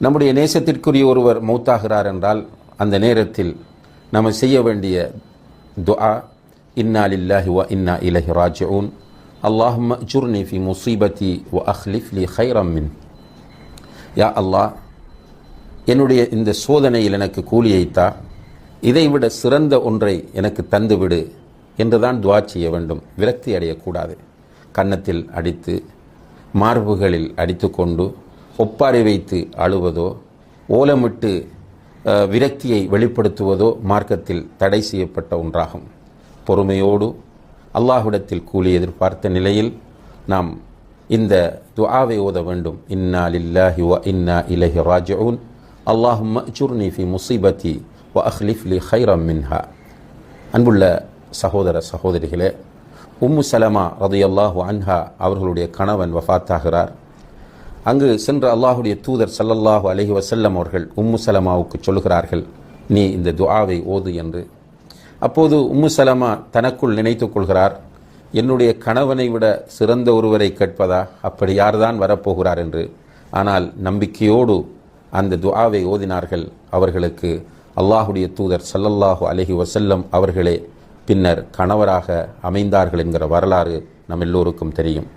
நம்முடைய நேசத்திற்குரிய ஒருவர் மௌத்தாகிறார் என்றால் அந்த நேரத்தில் நம்ம செய்ய வேண்டிய துஆ, இன்னா லில்லாஹி வ இன்னா இலைஹி ராஜிஊன், அல்லாஹும்ம அஜுர்னி ஃபி முஸீபதி வ அக்லிஃப் லி கைரம் மின். யா அல்லாஹ், என்னுடைய இந்த சோதனையில் எனக்கு கூலியைத்தா, இதைவிட சிறந்த ஒன்றை எனக்கு தந்துவிடு என்றுதான் துஆ செய்ய வேண்டும். விரக்தி அடையக்கூடாது. கன்னத்தில் அடித்து மார்புகளில் அடித்து கொண்டு ஒப்பாரி வைத்து அழுவதோ ஓலமிட்டு விரக்தியை வெளிப்படுத்துவதோ மார்க்கத்தில் தடை செய்யப்பட்ட ஒன்றாகும். பொறுமையோடு அல்லாஹ்விடத்தில் கூலி எதிர்பார்த்த நிலையில் நாம் இந்த துஆவை ஓத வேண்டும். இன்னா லில்லாஹி வ இன்னா இலைஹி ராஜிஊன், அல்லாஹும்ம அஜுர்னி ஃபி முஸீபதி வ அக்லிஃப் லி கைரம் மின்ஹா. அன்புள்ள சகோதர சகோதரிகளே, உம்மு சலமா ரலியல்லாஹு அன்ஹா அவர்களுடைய கணவன் வஃபாத்தாகிறார். அங்கு சென்ற அல்லாஹுடைய தூதர் ஸல்லல்லாஹு அலைஹி வஸல்லம் அவர்கள் உம்மு சலமாவுக்கு சொல்கிறார்கள், நீ இந்த துஆவை ஓது என்று. அப்போது உம்மு சலமா தனக்குள் நினைத்து கொள்கிறார், என்னுடைய கணவனை விட சிறந்த ஒருவரை கேட்பதா, அப்படி யார்தான் வரப்போகிறார் என்று. ஆனால் நம்பிக்கையோடு அந்த துஆவை ஓதினார்கள். அவர்களுக்கு அல்லாஹுடைய தூதர் ஸல்லல்லாஹு அலைஹி வஸல்லம் அவர்களே பின்னர் கணவராக அமைந்தார்கள் என்கிற வரலாறு நம் எல்லோருக்கும் தெரியும்.